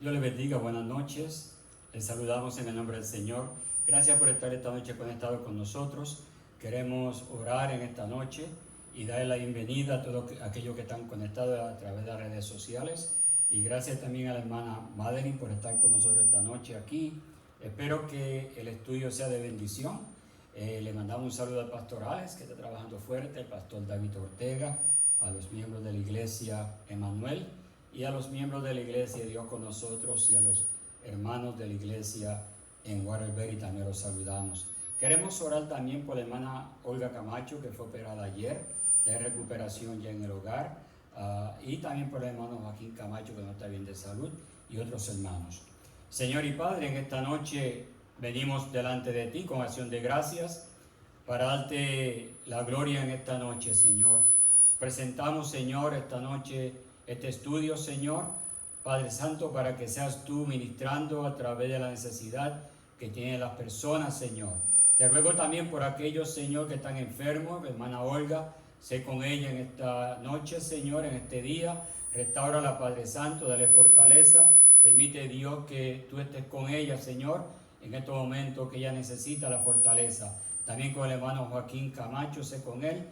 Dios les bendiga, buenas noches. Les saludamos en el nombre del Señor. Gracias por estar esta noche conectados con nosotros. Queremos orar en esta noche y darle la bienvenida a todos aquellos que están conectados a través de las redes sociales. Y gracias también a la hermana Madeline por estar con nosotros esta noche aquí. Espero que el estudio sea de bendición. Le mandamos un saludo al pastor Alex, que está trabajando fuerte, al pastor David Ortega, a los miembros de la iglesia Emmanuel y a los miembros de la iglesia Dios con nosotros y a los hermanos de la iglesia en Waterbury también los saludamos. Queremos orar también por la hermana Olga Camacho, que fue operada ayer, está en recuperación ya en el hogar, y también por el hermano Joaquín Camacho, que no está bien de salud, y otros hermanos. Señor y Padre, en esta noche venimos delante de ti con acción de gracias para darte la gloria en esta noche, Señor. Presentamos, Señor, esta noche este estudio, Señor, Padre Santo, para que seas tú ministrando a través de la necesidad que tienen las personas, Señor. Te ruego también por aquellos, Señor, que están enfermos, hermana Olga, sé con ella en esta noche, Señor, en este día. Restáurala, Padre Santo, dale fortaleza. Permite, Dios, que tú estés con ella, Señor, en estos momentos que ella necesita la fortaleza. También con el hermano Joaquín Camacho, sé con él.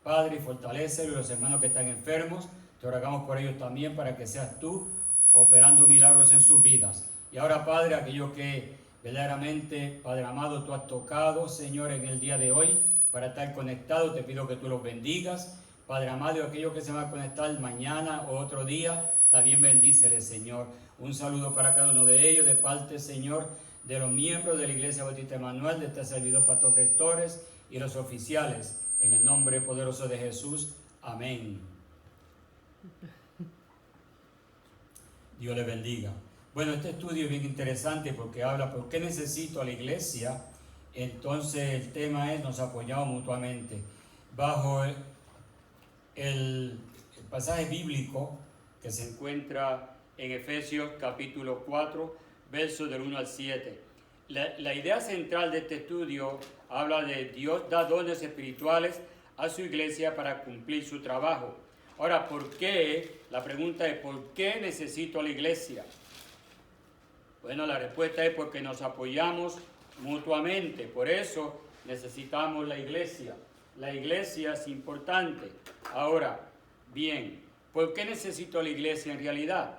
Padre, y fortalécelo, y los hermanos que están enfermos, te rogamos por ellos también para que seas tú operando milagros en sus vidas. Y ahora, Padre, aquellos que verdaderamente, Padre amado, tú has tocado, Señor, en el día de hoy para estar conectados, te pido que tú los bendigas. Padre amado, y aquellos que se van a conectar mañana o otro día, también bendíceles, Señor. Un saludo para cada uno de ellos, de parte, Señor, de los miembros de la Iglesia Bautista Emmanuel, de este servidor pastor rectores y los oficiales. En el nombre poderoso de Jesús. Amén. Dios le bendiga. Bueno, este estudio es bien interesante porque habla por qué necesito a la iglesia. Entonces el tema es nos apoyamos mutuamente. Bajo el pasaje bíblico que se encuentra en Efesios capítulo 4, versos del 1 al 7. La idea central de este estudio habla de Dios da dones espirituales a su iglesia para cumplir su trabajo. Ahora, ¿por qué? La pregunta es, ¿por qué necesito a la iglesia? Bueno, la respuesta es porque nos apoyamos mutuamente. Por eso necesitamos la iglesia. La iglesia es importante. Ahora, bien, ¿por qué necesito la iglesia en realidad?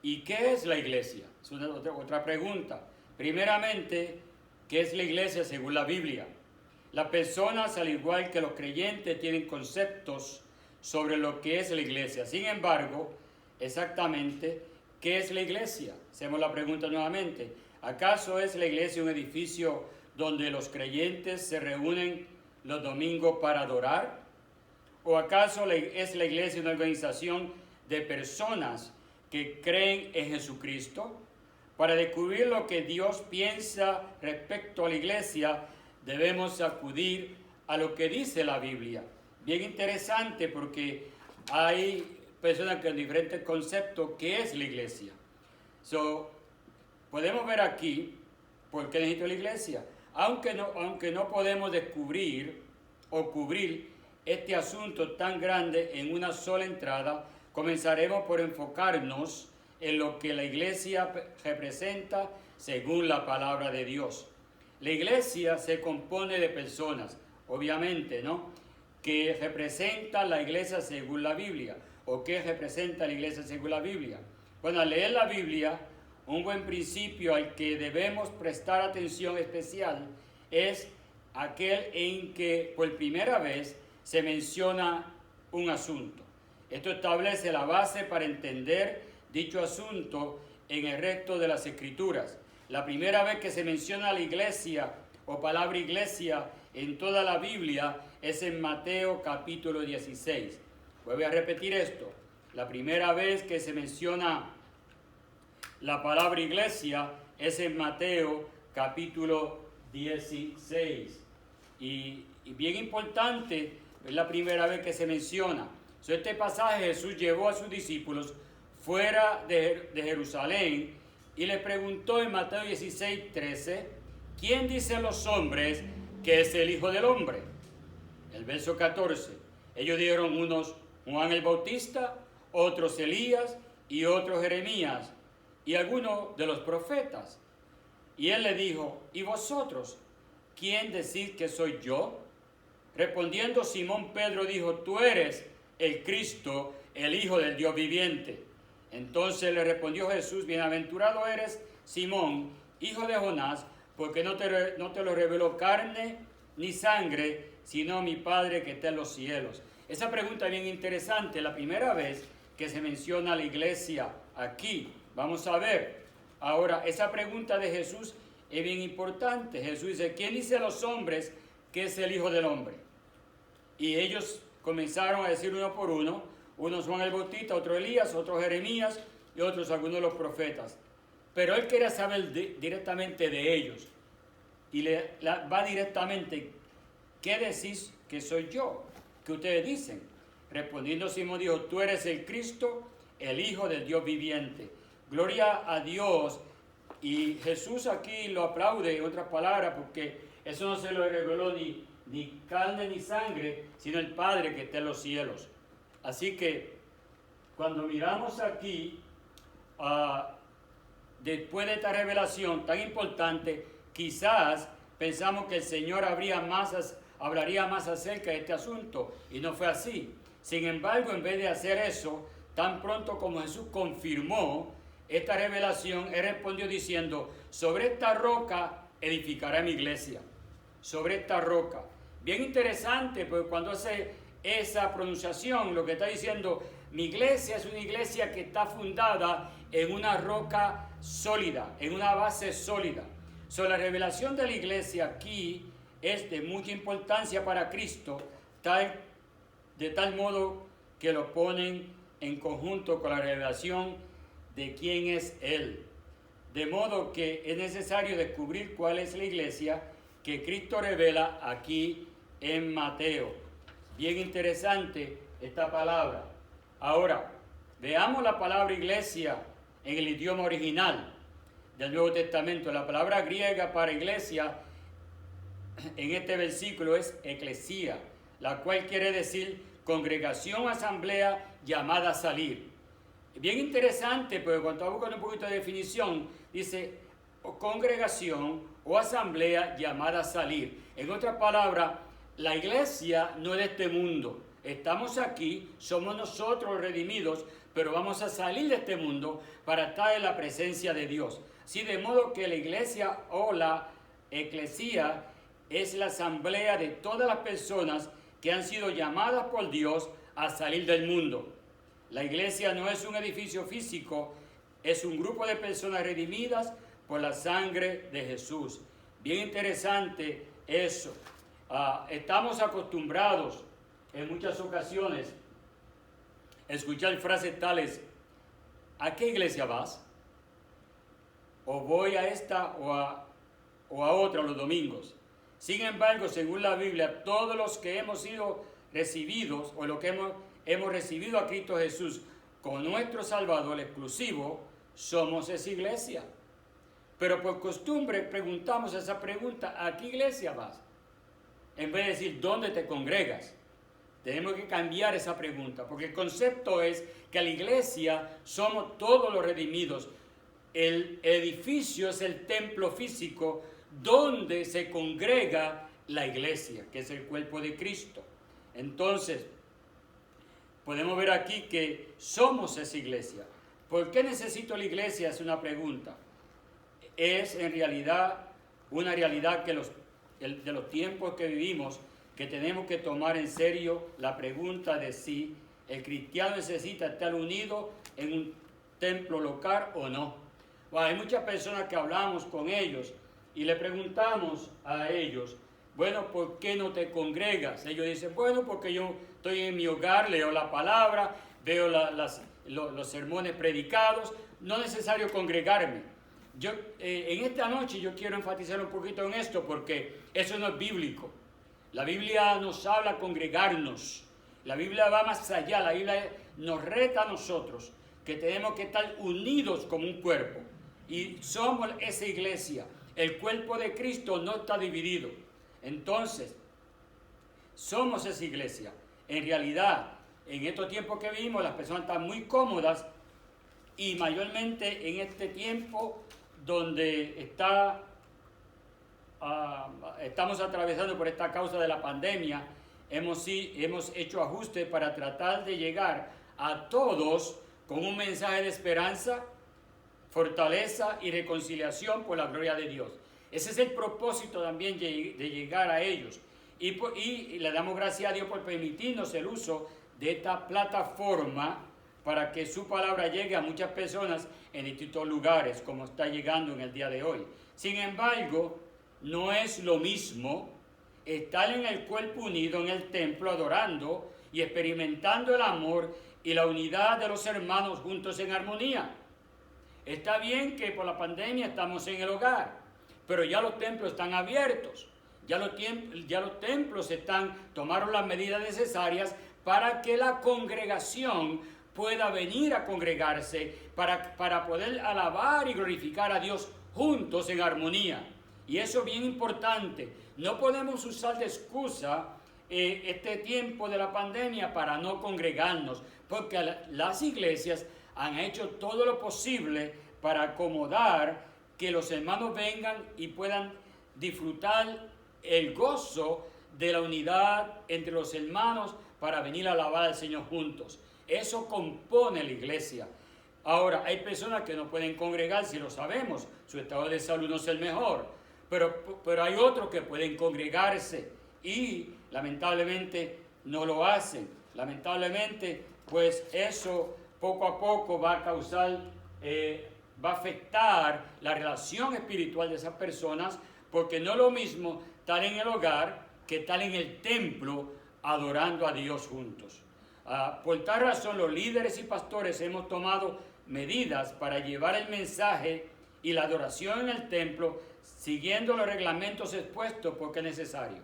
¿Y qué es la iglesia? Es otra pregunta. Primeramente, ¿qué es la iglesia según la Biblia? Las personas, al igual que los creyentes, tienen conceptos sobre lo que es la iglesia. Sin embargo, exactamente, ¿qué es la iglesia? Hacemos la pregunta nuevamente. ¿Acaso es la iglesia un edificio donde los creyentes se reúnen los domingos para adorar? ¿O acaso es la iglesia una organización de personas que creen en Jesucristo? Para descubrir lo que Dios piensa respecto a la iglesia, debemos acudir a lo que dice la Biblia. Bien interesante porque hay personas con diferentes conceptos qué es la iglesia. Podemos ver aquí por qué necesito la iglesia. Aunque no podemos descubrir o cubrir este asunto tan grande en una sola entrada, comenzaremos por enfocarnos en lo que la iglesia representa según la palabra de Dios. La iglesia se compone de personas, obviamente, ¿no?, que representa la iglesia según la Biblia. ¿O qué representa la iglesia según la Biblia? Bueno, al leer la Biblia, un buen principio al que debemos prestar atención especial es aquel en que por primera vez se menciona un asunto. Esto establece la base para entender dicho asunto en el resto de las Escrituras. La primera vez que se menciona la iglesia o palabra iglesia en toda la Biblia es en Mateo capítulo 16. Voy a repetir esto. La primera vez que se menciona la palabra iglesia es en Mateo capítulo 16. Y bien importante, es la primera vez que se menciona. Este pasaje Jesús llevó a sus discípulos fuera de Jerusalén y le preguntó en Mateo 16, 13, ¿quién dicen los hombres que es el Hijo del Hombre? El verso 14, ellos dijeron unos Juan el Bautista, otros Elías y otros Jeremías y algunos de los profetas. Y él le dijo, ¿y vosotros, quién decís que soy yo? Respondiendo Simón Pedro dijo, tú eres el Cristo, el Hijo del Dios viviente. Entonces le respondió Jesús, bienaventurado eres, Simón, hijo de Jonás, porque no te lo reveló carne ni sangre, sino mi Padre que está en los cielos. Esa pregunta es bien interesante, la primera vez que se menciona la iglesia aquí. Vamos a ver. Ahora, esa pregunta de Jesús es bien importante. Jesús dice, ¿quién dice a los hombres que es el Hijo del Hombre? Y ellos comenzaron a decir uno por uno, unos Juan el Bautista, otro Elías, otros Jeremías y otros algunos de los profetas. Pero él quería saber directamente de ellos. Y va directamente, ¿qué decís que soy yo? ¿Qué ustedes dicen? Respondiendo Simón dijo, tú eres el Cristo, el Hijo del Dios viviente. Gloria a Dios. Y Jesús aquí lo aplaude, en otras palabras, porque eso no se lo reveló ni carne ni sangre, sino el Padre que está en los cielos. Así que cuando miramos aquí, después de esta revelación tan importante, quizás pensamos que el Señor hablaría más acerca de este asunto, y no fue así. Sin embargo, en vez de hacer eso, tan pronto como Jesús confirmó esta revelación, Él respondió diciendo, sobre esta roca edificaré mi iglesia. Sobre esta roca. Bien interesante, porque cuando hace esa pronunciación, lo que está diciendo, mi iglesia es una iglesia que está fundada en una roca sólida, en una base sólida. La revelación de la iglesia aquí es de mucha importancia para Cristo, de tal modo que lo ponen en conjunto con la revelación de quién es Él. De modo que es necesario descubrir cuál es la iglesia que Cristo revela aquí en Mateo. Bien interesante esta palabra. Ahora, veamos la palabra iglesia en el idioma original del Nuevo Testamento. La palabra griega para iglesia en este versículo es eclesía, la cual quiere decir congregación, asamblea, llamada a salir. Bien interesante, porque cuando buscan un poquito de definición, dice congregación o asamblea llamada a salir. En otras palabras, la iglesia no es de este mundo. Estamos aquí, somos nosotros los redimidos, pero vamos a salir de este mundo para estar en la presencia de Dios. Así de modo que la iglesia o la eclesía es la asamblea de todas las personas que han sido llamadas por Dios a salir del mundo. La iglesia no es un edificio físico, es un grupo de personas redimidas por la sangre de Jesús. Bien interesante eso. Estamos acostumbrados en muchas ocasiones a escuchar frases tales, ¿a qué iglesia vas? O voy a esta o a otra los domingos. Sin embargo, según la Biblia, todos los que hemos sido recibidos o los que hemos recibido a Cristo Jesús como nuestro Salvador exclusivo, somos esa iglesia. Pero por costumbre preguntamos esa pregunta, ¿a qué iglesia vas? En vez de decir, ¿dónde te congregas? Tenemos que cambiar esa pregunta, porque el concepto es que la iglesia somos todos los redimidos. El edificio es el templo físico donde se congrega la iglesia, que es el cuerpo de Cristo. Entonces, podemos ver aquí que somos esa iglesia. ¿Por qué necesito la iglesia? Es una pregunta. Es en realidad una realidad que de los tiempos que vivimos, que tenemos que tomar en serio la pregunta de si el cristiano necesita estar unido en un templo local o no. Bueno, hay muchas personas que hablamos con ellos y le preguntamos a ellos, bueno, ¿por qué no te congregas? Ellos dicen, bueno, porque yo estoy en mi hogar, leo la palabra, veo los sermones predicados, no es necesario congregarme. En esta noche yo quiero enfatizar un poquito en esto porque eso no es bíblico. La Biblia nos habla de congregarnos. La Biblia va más allá. La Biblia nos reta a nosotros que tenemos que estar unidos como un cuerpo. Y somos esa iglesia. El cuerpo de Cristo no está dividido. Entonces, somos esa iglesia. En realidad, en estos tiempos que vivimos, las personas están muy cómodas y mayormente en este tiempo donde estamos atravesando por esta causa de la pandemia, hemos hecho ajustes para tratar de llegar a todos con un mensaje de esperanza, fortaleza y reconciliación por la gloria de Dios. Ese es el propósito también de llegar a ellos. Y le damos gracias a Dios por permitirnos el uso de esta plataforma para que su palabra llegue a muchas personas en distintos lugares, como está llegando en el día de hoy. Sin embargo, no es lo mismo estar en el cuerpo unido en el templo adorando y experimentando el amor y la unidad de los hermanos juntos en armonía. Está bien que por la pandemia estamos en el hogar, pero ya los templos están abiertos, ya los templos tomaron las medidas necesarias para que la congregación pueda venir a congregarse para poder alabar y glorificar a Dios juntos en armonía. Y eso es bien importante. No podemos usar de excusa este tiempo de la pandemia para no congregarnos, porque las iglesias han hecho todo lo posible para acomodar que los hermanos vengan y puedan disfrutar el gozo de la unidad entre los hermanos para venir a alabar al Señor juntos. Eso compone la iglesia. Ahora, hay personas que no pueden congregar, si lo sabemos, su estado de salud no es el mejor, pero hay otros que pueden congregarse y lamentablemente no lo hacen. Lamentablemente, pues eso poco a poco va a afectar la relación espiritual de esas personas, porque no es lo mismo estar en el hogar que estar en el templo adorando a Dios juntos. Por tal razón, los líderes y pastores hemos tomado medidas para llevar el mensaje y la adoración en el templo, siguiendo los reglamentos expuestos porque es necesario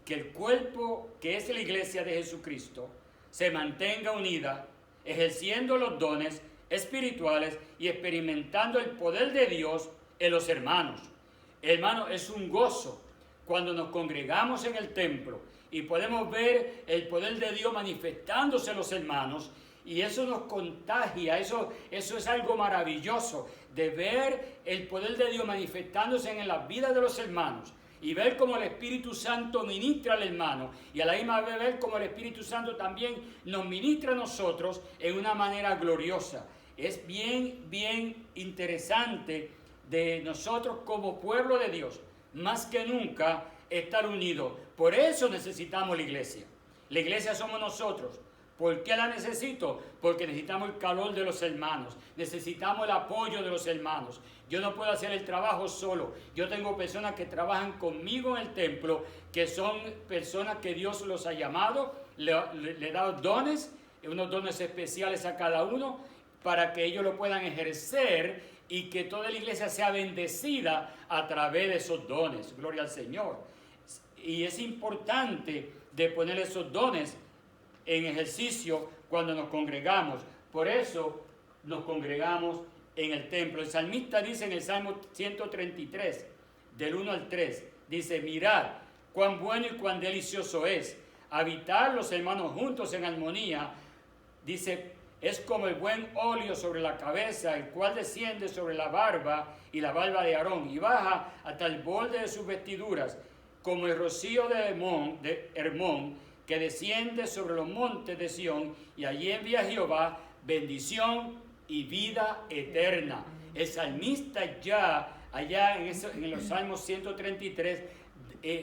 que el cuerpo, que es la iglesia de Jesucristo, se mantenga unida, ejerciendo los dones espirituales y experimentando el poder de Dios en los hermanos. Hermano, es un gozo cuando nos congregamos en el templo y podemos ver el poder de Dios manifestándose en los hermanos, y eso nos contagia. Eso es algo maravilloso, de ver el poder de Dios manifestándose en las vidas de los hermanos y ver cómo el Espíritu Santo ministra al hermano, y a la misma vez ver cómo el Espíritu Santo también nos ministra a nosotros en una manera gloriosa. Es bien interesante de nosotros como pueblo de Dios, más que nunca, estar unidos. Por eso necesitamos la iglesia. La iglesia somos nosotros. ¿Por qué la necesito? Porque necesitamos el calor de los hermanos, necesitamos el apoyo de los hermanos. Yo no puedo hacer el trabajo solo. Yo tengo personas que trabajan conmigo en el templo, que son personas que Dios los ha llamado, le ha dado dones, unos dones especiales a cada uno, para que ellos lo puedan ejercer y que toda la iglesia sea bendecida a través de esos dones. Gloria al Señor. Y es importante de poner esos dones en ejercicio cuando nos congregamos. Por eso nos congregamos en el templo. El salmista dice en el Salmo 133, del 1 al 3, dice: mirad cuán bueno y cuán delicioso es habitar los hermanos juntos en armonía. Dice: es como el buen óleo sobre la cabeza, el cual desciende sobre la barba y la barba de Aarón, y baja hasta el borde de sus vestiduras, como el rocío de Hermón, que desciende sobre los montes de Sión, y allí envía Jehová bendición y vida eterna. El salmista ya, allá en los Salmos 133,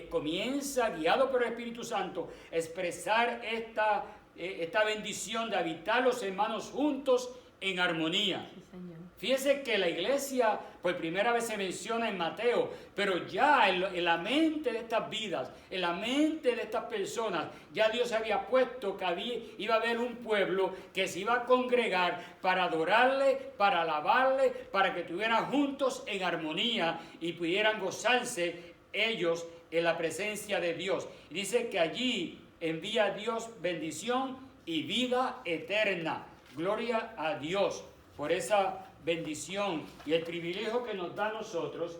comienza, guiado por el Espíritu Santo, a expresar esta bendición de habitar los hermanos juntos en armonía. Sí, Señor. Fíjese que la iglesia por primera vez se menciona en Mateo, pero ya en la mente de estas vidas, en la mente de estas personas, ya Dios había puesto que iba a haber un pueblo que se iba a congregar para adorarle, para alabarle, para que estuvieran juntos en armonía y pudieran gozarse ellos en la presencia de Dios. Y dice que allí envía a Dios bendición y vida eterna. Gloria a Dios por esa bendición y el privilegio que nos da a nosotros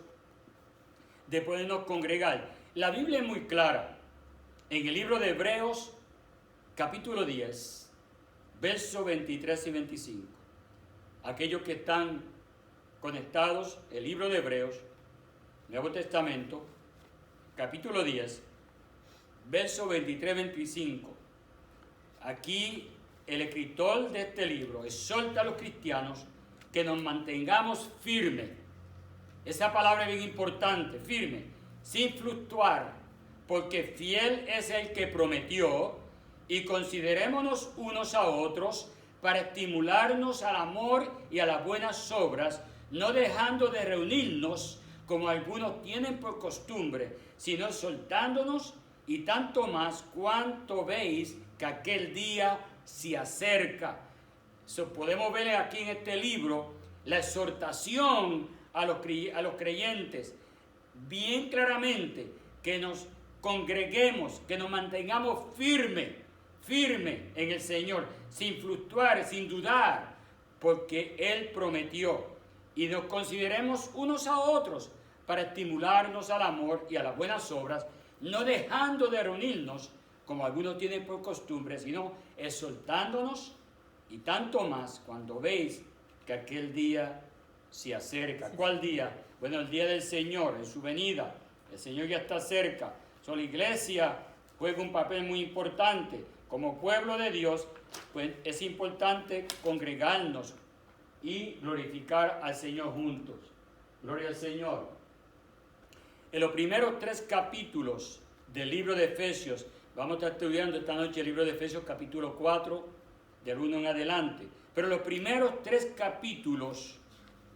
de podernos congregar. La Biblia es muy clara. En el libro de Hebreos, capítulo 10, versos 23 y 25. aquellos que están conectados, el libro de Hebreos, Nuevo Testamento, capítulo 10, verso 23-25. Aquí el escritor de este libro exhorta a los cristianos que nos mantengamos firmes. Esa palabra es bien importante, firme, sin fluctuar, porque fiel es el que prometió, y considerémonos unos a otros para estimularnos al amor y a las buenas obras, no dejando de reunirnos como algunos tienen por costumbre, sino exhortándonos, y tanto más cuanto veis que aquel día se acerca. Podemos ver aquí en este libro la exhortación a los creyentes bien claramente, que nos congreguemos, que nos mantengamos firme en el Señor, sin fluctuar, sin dudar, porque Él prometió, y nos consideremos unos a otros para estimularnos al amor y a las buenas obras, no dejando de reunirnos como algunos tienen por costumbre, sino exhortándonos, y tanto más cuando veis que aquel día se acerca. ¿Cuál día? Bueno, el día del Señor, en su venida. El Señor ya está cerca. La iglesia juega un papel muy importante. Como pueblo de Dios, pues es importante congregarnos y glorificar al Señor juntos. Gloria al Señor. En los primeros 3 capítulos del libro de Efesios, vamos a estar estudiando esta noche el libro de Efesios capítulo 4, del 1 en adelante. Pero en los primeros 3 capítulos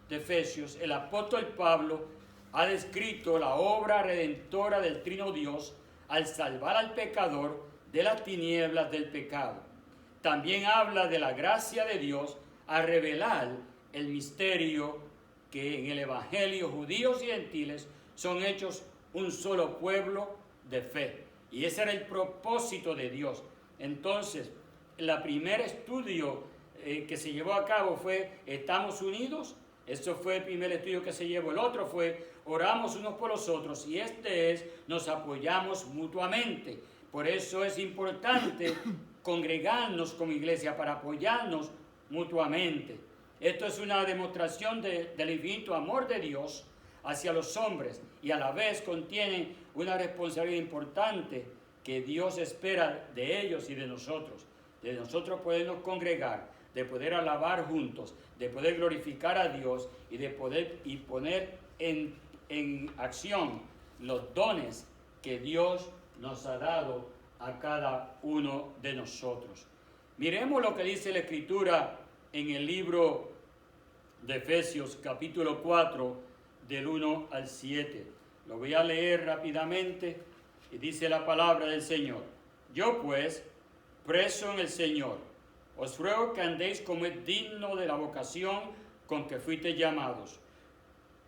de Efesios, el apóstol Pablo ha descrito la obra redentora del Trino Dios al salvar al pecador de las tinieblas del pecado. También habla de la gracia de Dios a revelar el misterio que en el Evangelio judíos y gentiles son hechos un solo pueblo de fe. Y ese era el propósito de Dios. Entonces, el primer estudio que se llevó a cabo fue ¿estamos unidos? Eso fue el primer estudio que se llevó. El otro fue oramos unos por los otros, y este es nos apoyamos mutuamente. Por eso es importante congregarnos como iglesia para apoyarnos mutuamente. Esto es una demostración del infinito amor de Dios hacia los hombres, y a la vez contiene una responsabilidad importante que Dios espera de ellos y de nosotros podernos congregar, de poder alabar juntos, de poder glorificar a Dios y de poder poner en acción los dones que Dios nos ha dado a cada uno de nosotros. Miremos lo que dice la Escritura en el libro de Efesios capítulo 4 del 1 al 7. Lo voy a leer rápidamente y dice la palabra del Señor. Yo pues, preso en el Señor, os ruego que andéis como es digno de la vocación con que fuisteis llamados,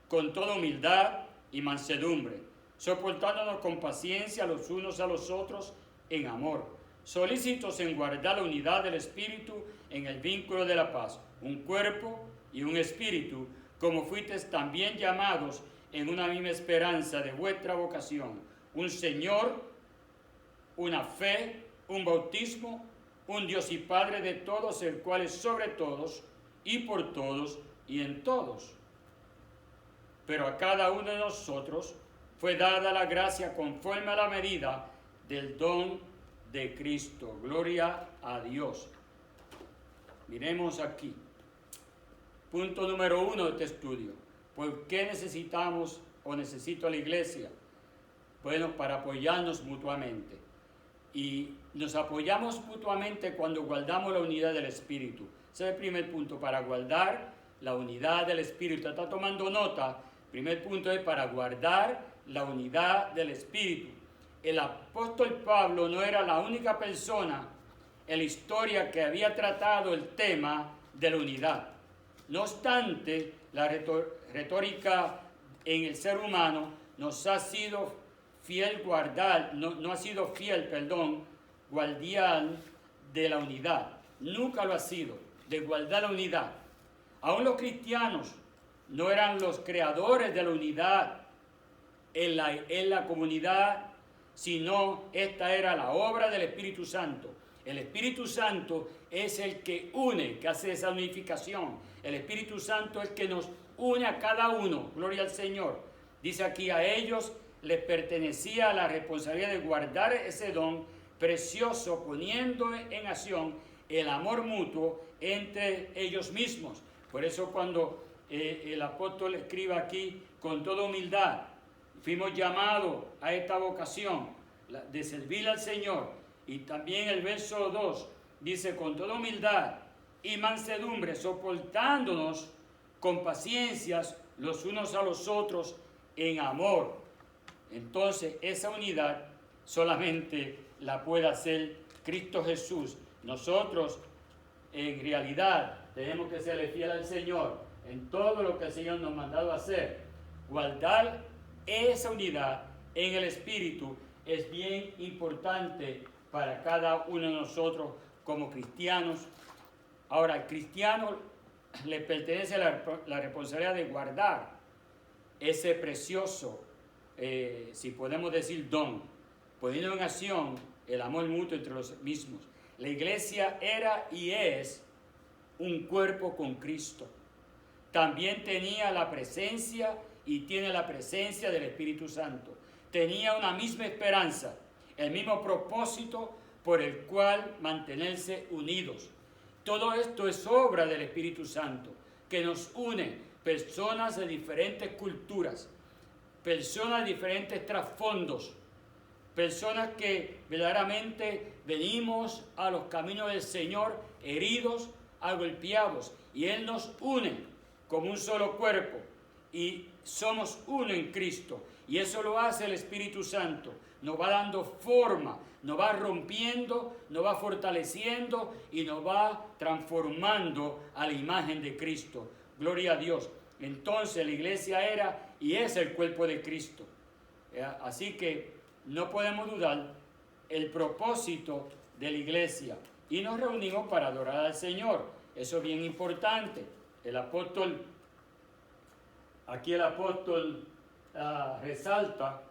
con toda humildad y mansedumbre, soportándonos con paciencia los unos a los otros en amor, solícitos en guardar la unidad del Espíritu en el vínculo de la paz, un cuerpo y un espíritu, como fuisteis también llamados en una misma esperanza de vuestra vocación, un Señor, una fe, un bautismo, un Dios y Padre de todos, el cual es sobre todos y por todos y en todos. Pero a cada uno de nosotros fue dada la gracia conforme a la medida del don de Cristo. Gloria a Dios. Miremos aquí. Punto número 1 de este estudio. ¿Por qué necesitamos o necesito la iglesia? Bueno, para apoyarnos mutuamente. Y nos apoyamos mutuamente cuando guardamos la unidad del Espíritu. Ese es el primer punto, para guardar la unidad del Espíritu. ¿Está tomando nota? El primer punto es para guardar la unidad del Espíritu. El apóstol Pablo no era la única persona en la historia que había tratado el tema de la unidad. No obstante, la retórica en el ser humano nos ha sido fiel guardián de la unidad. Nunca lo ha sido, de guardar la unidad. Aún los cristianos no eran los creadores de la unidad en la comunidad, sino esta era la obra del Espíritu Santo. El Espíritu Santo es el que une, que hace esa unificación. El Espíritu Santo es el que nos une a cada uno. Gloria al Señor. Dice aquí, a ellos les pertenecía la responsabilidad de guardar ese don precioso, poniendo en acción el amor mutuo entre ellos mismos. Por eso cuando el apóstol escribe aquí, con toda humildad, fuimos llamados a esta vocación de servir al Señor. Y también el verso 2 dice, con toda humildad y mansedumbre, soportándonos con paciencias los unos a los otros en amor. Entonces esa unidad solamente la puede hacer Cristo Jesús. Nosotros en realidad tenemos que serle fiel al Señor en todo lo que el Señor nos ha mandado a hacer. Guardar esa unidad en el Espíritu es bien importante para cada uno de nosotros como cristianos. Ahora, al cristiano le pertenece la responsabilidad de guardar ese precioso, si podemos decir, don, poniendo en acción el amor mutuo entre los mismos. La iglesia era y es un cuerpo con Cristo. También tenía la presencia y tiene la presencia del Espíritu Santo. Tenía una misma esperanza, el mismo propósito por el cual mantenerse unidos. Todo esto es obra del Espíritu Santo, que nos une, personas de diferentes culturas, personas de diferentes trasfondos, personas que verdaderamente venimos a los caminos del Señor heridos, agolpeados, y Él nos une como un solo cuerpo y somos uno en Cristo. Y eso lo hace el Espíritu Santo. Nos va dando forma, nos va rompiendo, nos va fortaleciendo y nos va transformando a la imagen de Cristo. Gloria a Dios. Entonces la iglesia era y es el cuerpo de Cristo. Así que no podemos dudar el propósito de la iglesia. Y nos reunimos para adorar al Señor. Eso es bien importante. Aquí el apóstol resalta,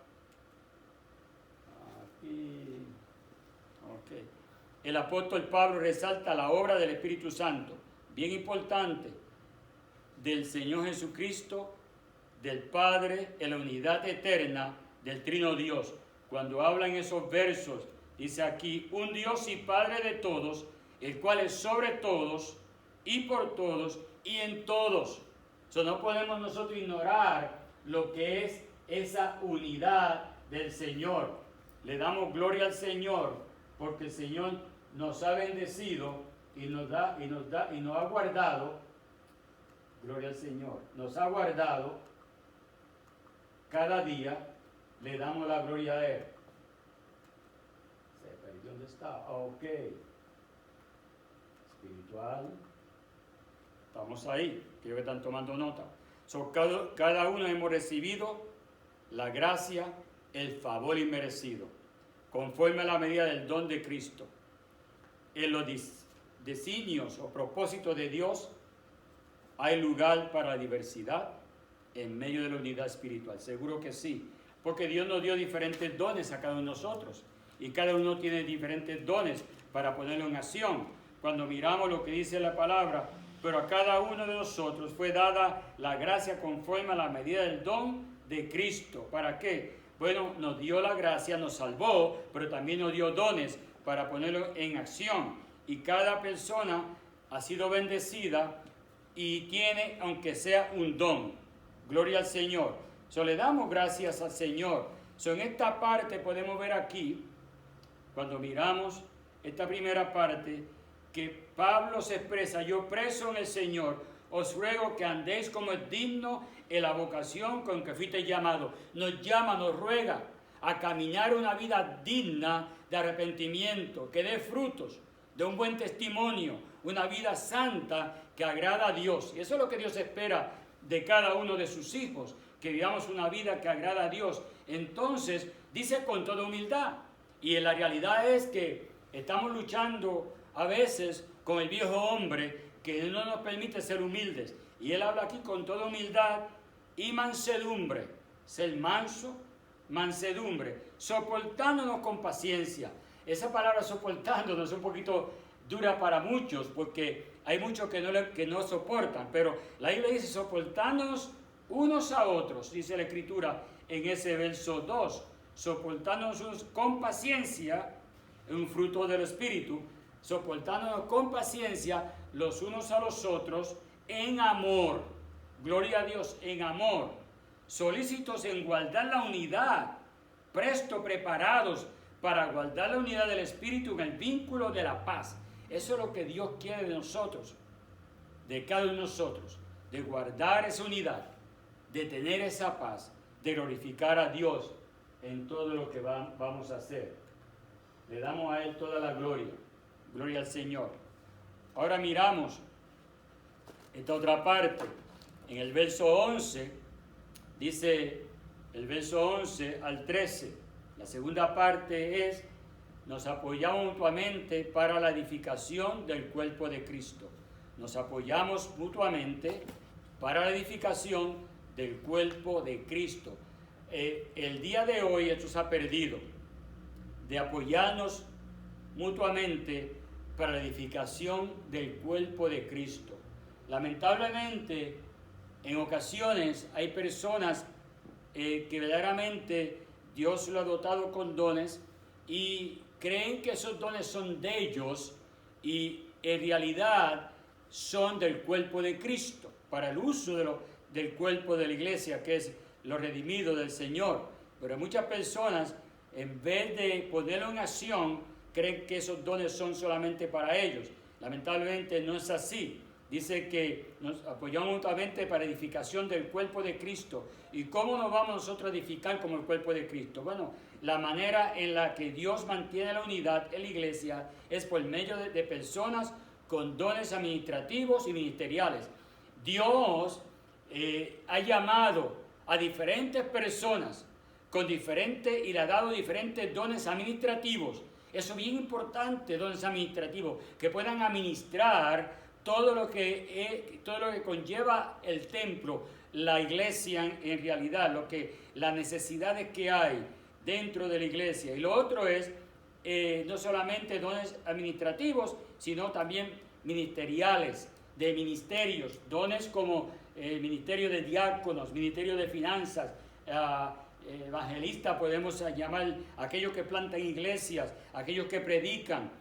el apóstol Pablo resalta la obra del Espíritu Santo, bien importante, del Señor Jesucristo, del Padre, en la unidad eterna del Trino Dios. Cuando habla en esos versos, dice aquí, un Dios y Padre de todos, el cual es sobre todos, y por todos, y en todos. No podemos nosotros ignorar lo que es esa unidad del Señor. Le damos gloria al Señor, porque el Señor nos ha bendecido y nos ha guardado. Gloria al Señor. Nos ha guardado cada día. Le damos la gloria a Él. ¿Se perdió? ¿Dónde está? Ok. Espiritual. Estamos ahí. Quiero que están tomando nota. Cada uno hemos recibido la gracia, el favor inmerecido, conforme a la medida del don de Cristo. En los designios o propósitos de Dios hay lugar para la diversidad en medio de la unidad espiritual. Seguro que sí, porque Dios nos dio diferentes dones a cada uno de nosotros y cada uno tiene diferentes dones para ponerlo en acción. Cuando miramos lo que dice la palabra, pero a cada uno de nosotros fue dada la gracia conforme a la medida del don de Cristo. ¿Para qué? Bueno, nos dio la gracia, nos salvó, pero también nos dio dones para ponerlo en acción. Y cada persona ha sido bendecida y tiene, aunque sea un don. Gloria al Señor. Le damos gracias al Señor. En esta parte podemos ver aquí, cuando miramos esta primera parte, que Pablo se expresa: yo preso en el Señor, os ruego que andéis como es digno en la vocación con que fuisteis llamados. Nos llama, nos ruega a caminar una vida digna de arrepentimiento, que dé frutos, de un buen testimonio, una vida santa que agrada a Dios. Y eso es lo que Dios espera de cada uno de sus hijos, que vivamos una vida que agrada a Dios. Entonces, dice con toda humildad. Y la realidad es que estamos luchando a veces con el viejo hombre que no nos permite ser humildes. Y él habla aquí con toda humildad y mansedumbre. Ser manso, mansedumbre, soportándonos con paciencia. esa palabra soportándonos es un poquito dura para muchos, porque hay muchos que no soportan, pero la Biblia dice soportándonos unos a otros, dice la Escritura en ese verso 2, soportándonos unos con paciencia, un fruto del Espíritu, soportándonos con paciencia los unos a los otros en amor, gloria a Dios, en amor, solícitos en guardar la unidad, presto preparados para guardar la unidad del Espíritu en el vínculo de la paz. Eso es lo que Dios quiere de nosotros, de cada uno de nosotros, de guardar esa unidad, de tener esa paz, de glorificar a Dios en todo lo que vamos a hacer. Le damos a Él toda la gloria, gloria al Señor. Ahora miramos esta otra parte, en el verso 11, dice el verso 11 al 13, la segunda parte es, nos apoyamos mutuamente para la edificación del cuerpo de Cristo. Nos apoyamos mutuamente para la edificación del cuerpo de Cristo. El día de hoy esto se ha perdido, de apoyarnos mutuamente para la edificación del cuerpo de Cristo. Lamentablemente, en ocasiones hay personas que verdaderamente Dios lo ha dotado con dones y creen que esos dones son de ellos y en realidad son del cuerpo de Cristo, para el uso del cuerpo de la iglesia, que es los redimidos del Señor. Pero muchas personas, en vez de ponerlo en acción, creen que esos dones son solamente para ellos. Lamentablemente no es así. Dice que nos apoyamos mutuamente para edificación del cuerpo de Cristo. ¿Y cómo nos vamos nosotros a edificar como el cuerpo de Cristo? Bueno, la manera en la que Dios mantiene la unidad en la iglesia es por medio de personas con dones administrativos y ministeriales. Dios ha llamado a diferentes personas con diferentes y le ha dado diferentes dones administrativos. Eso es bien importante, dones administrativos, que puedan administrar todo lo que conlleva el templo, la iglesia en realidad, las necesidades que hay dentro de la iglesia. Y lo otro es no solamente dones administrativos, sino también ministeriales, de ministerios, dones como ministerio de diáconos, ministerio de finanzas, evangelistas podemos llamar aquellos que plantan iglesias, aquellos que predican,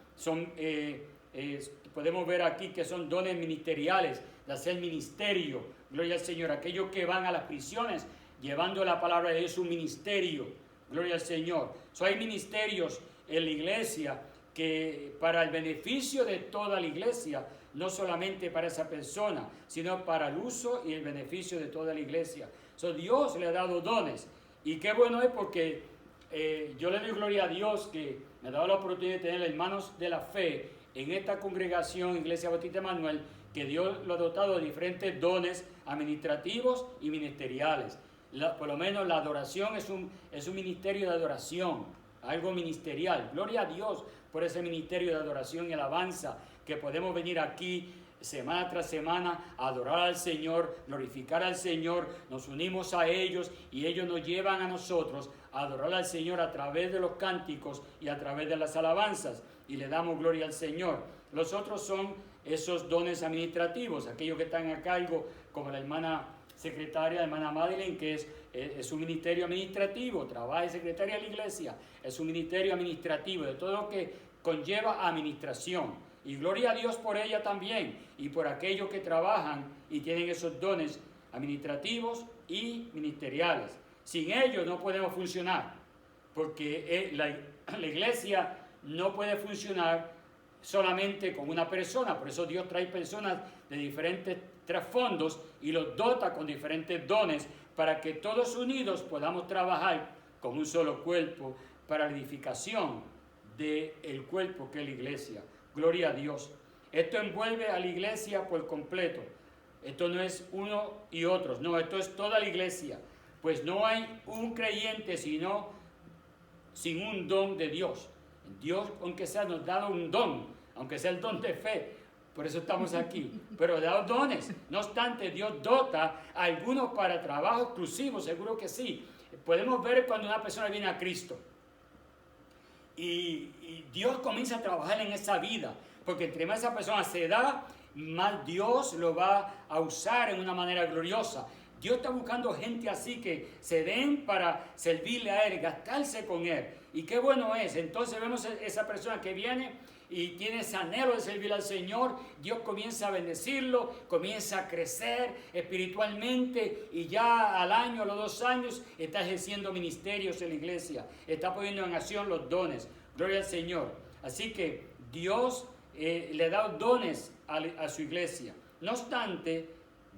podemos ver aquí que son dones ministeriales, de hacer ministerio, gloria al Señor, aquellos que van a las prisiones llevando la palabra de Dios, un ministerio, gloria al Señor. Hay ministerios en la iglesia que para el beneficio de toda la iglesia, no solamente para esa persona, sino para el uso y el beneficio de toda la iglesia. Dios le ha dado dones, y qué bueno es porque yo le doy gloria a Dios que me ha dado la oportunidad de tener hermanos de la fe en esta congregación, Iglesia Bautista Emanuel, que Dios lo ha dotado de diferentes dones administrativos y ministeriales. Por lo menos la adoración es un ministerio de adoración, algo ministerial. Gloria a Dios por ese ministerio de adoración y alabanza, que podemos venir aquí semana tras semana a adorar al Señor, glorificar al Señor, nos unimos a ellos y ellos nos llevan a nosotros a adorar al Señor a través de los cánticos y a través de las alabanzas, y le damos gloria al Señor. Los otros son esos dones administrativos, aquellos que están a cargo, como la hermana secretaria, la hermana Madeleine, que es un ministerio administrativo, trabaja de secretaria de la iglesia, es un ministerio administrativo, de todo lo que conlleva administración. Y gloria a Dios por ella también, y por aquellos que trabajan y tienen esos dones administrativos y ministeriales. Sin ellos no podemos funcionar, porque la iglesia no puede funcionar solamente con una persona. Por eso Dios trae personas de diferentes trasfondos y los dota con diferentes dones, para que todos unidos podamos trabajar como un solo cuerpo para la edificación del cuerpo que es la iglesia. Gloria a Dios. Esto envuelve a la iglesia por completo. Esto no es uno y otros, no, esto es toda la iglesia. Pues no hay un creyente sin un don de Dios. Dios, aunque sea, nos ha dado un don, aunque sea el don de fe. Por eso estamos aquí. Pero ha dado dones. No obstante, Dios dota a algunos para trabajo exclusivo, seguro que sí. Podemos ver cuando una persona viene a Cristo y Dios comienza a trabajar en esa vida, porque entre más esa persona se da, más Dios lo va a usar en una manera gloriosa. Dios está buscando gente así que se den para servirle a Él, gastarse con Él. Y qué bueno es. Entonces vemos esa persona que viene y tiene ese anhelo de servir al Señor. Dios comienza a bendecirlo, comienza a crecer espiritualmente y ya al año, a los 2 años, está ejerciendo ministerios en la iglesia. Está poniendo en acción los dones. Gloria al Señor. Así que Dios le da dones a su iglesia. No obstante,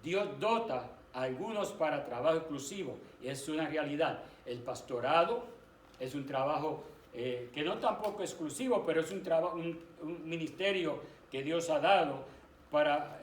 Dios dota a algunos para trabajo exclusivo, y es una realidad. El pastorado es un trabajo que no tampoco exclusivo, pero es un ministerio que Dios ha dado para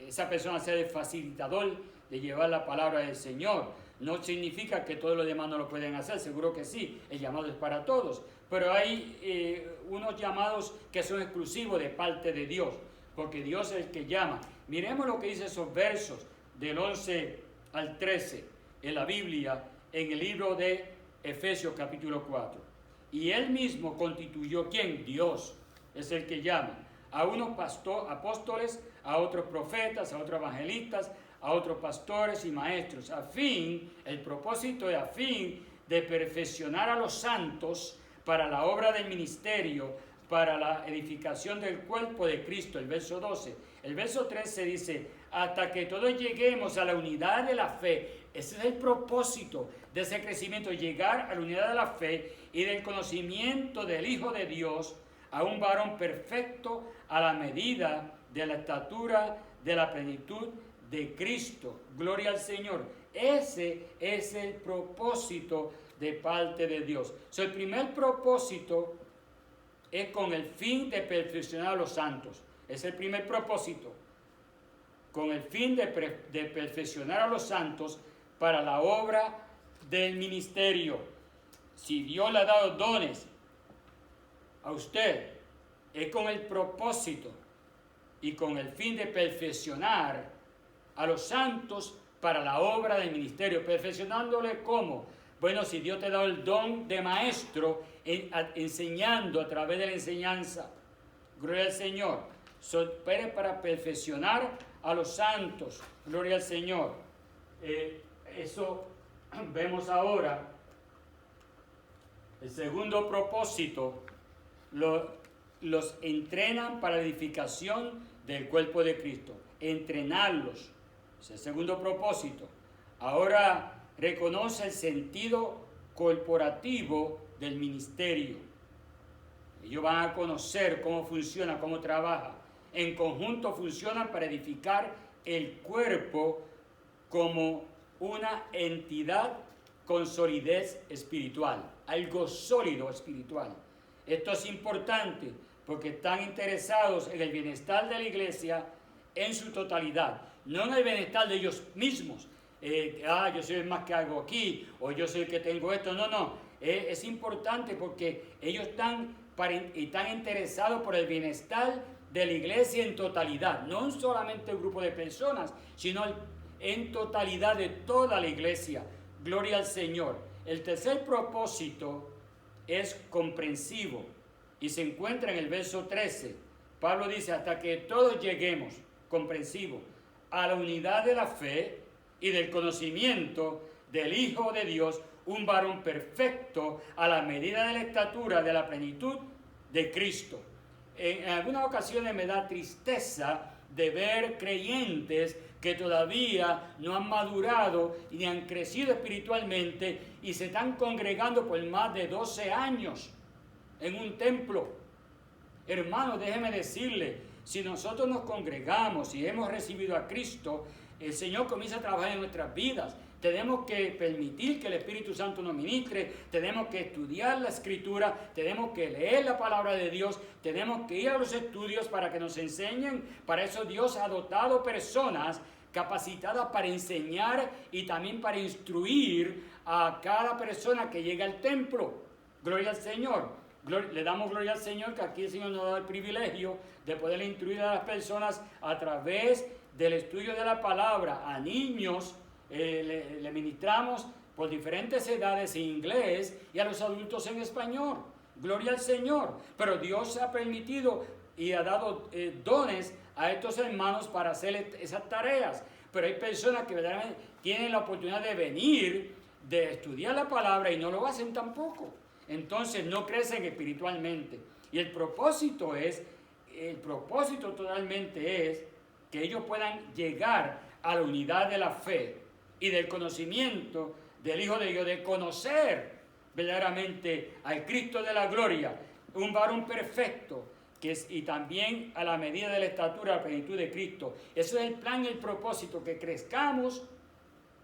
esa persona ser el facilitador de llevar la palabra del Señor. No significa que todos los demás no lo pueden hacer, seguro que sí, el llamado es para todos, pero hay unos llamados que son exclusivos de parte de Dios, porque Dios es el que llama. Miremos lo que dice esos versos del 11 al 13 en la Biblia, en el libro de Efesios capítulo 4. Y Él mismo constituyó, ¿quién? Dios es el que llama. A unos apóstoles, a otros profetas, a otros evangelistas, a otros pastores y maestros, el propósito es a fin de perfeccionar a los santos para la obra del ministerio, para la edificación del cuerpo de Cristo, el verso 12. El verso 13 dice, hasta que todos lleguemos a la unidad de la fe. Ese es el propósito de ese crecimiento, llegar a la unidad de la fe y del conocimiento del Hijo de Dios, a un varón perfecto a la medida de la estatura de la plenitud de Cristo. Gloria al Señor. Ese es el propósito de parte de Dios. El primer propósito es con el fin de perfeccionar a los santos. Es el primer propósito. Con el fin de perfeccionar a los santos para la obra del ministerio. Si Dios le ha dado dones a usted, es con el propósito y con el fin de perfeccionar a los santos para la obra del ministerio. Perfeccionándole, ¿cómo? Bueno, si Dios te ha dado el don de maestro, enseñando a través de la enseñanza. Gloria al Señor. Para perfeccionar a los santos. Gloria al Señor. Eso vemos ahora. El segundo propósito, los entrenan para la edificación del cuerpo de Cristo. Entrenarlos. Es el segundo propósito. Ahora reconoce el sentido corporativo del ministerio. Ellos van a conocer cómo funciona, cómo trabaja. En conjunto funcionan para edificar el cuerpo como una entidad con solidez espiritual, algo sólido espiritual. Esto es importante porque están interesados en el bienestar de la iglesia en su totalidad, no en el bienestar de ellos mismos. Yo soy el más que hago aquí, o yo soy el que tengo esto. No. Es importante porque ellos están interesados por el bienestar de la iglesia en totalidad, no solamente un grupo de personas, sino en totalidad de toda la iglesia. Gloria al Señor. El tercer propósito es comprensivo y se encuentra en el verso 13. Pablo dice, hasta que todos lleguemos, comprensivo, a la unidad de la fe y del conocimiento del Hijo de Dios, un varón perfecto a la medida de la estatura de la plenitud de Cristo. En algunas ocasiones me da tristeza de ver creyentes que todavía no han madurado ni han crecido espiritualmente y se están congregando por más de 12 años en un templo. Hermanos, déjeme decirle, si nosotros nos congregamos y hemos recibido a Cristo, el Señor comienza a trabajar en nuestras vidas. Tenemos que permitir que el Espíritu Santo nos ministre, tenemos que estudiar la Escritura, tenemos que leer la Palabra de Dios, tenemos que ir a los estudios para que nos enseñen. Para eso Dios ha dotado personas capacitadas para enseñar y también para instruir a cada persona que llega al templo. Gloria al Señor. Le damos gloria al Señor que aquí el Señor nos da el privilegio de poder instruir a las personas a través del estudio de la palabra. A niños le ministramos por diferentes edades en inglés y a los adultos en español. Gloria al Señor. Pero Dios ha permitido y ha dado dones a estos hermanos para hacer esas tareas. Pero hay personas que verdaderamente tienen la oportunidad de venir, de estudiar la palabra y no lo hacen tampoco. Entonces no crecen espiritualmente. Y el propósito totalmente es que ellos puedan llegar a la unidad de la fe y del conocimiento del Hijo de Dios, de conocer verdaderamente al Cristo de la gloria, un varón perfecto, y también a la medida de la estatura, la plenitud de Cristo. Eso es el plan y el propósito, que crezcamos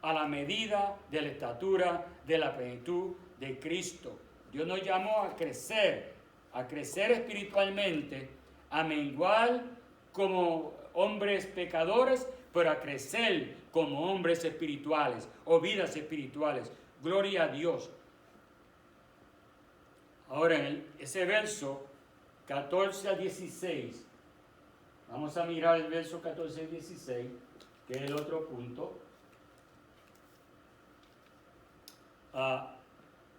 a la medida de la estatura de la plenitud de Cristo. Dios nos llamó a crecer espiritualmente, a menguar como hombres pecadores, pero a crecer como hombres espirituales o vidas espirituales. Gloria a Dios. Ahora, en ese verso 14 al 16, vamos a mirar el verso 14 al 16, que es el otro punto.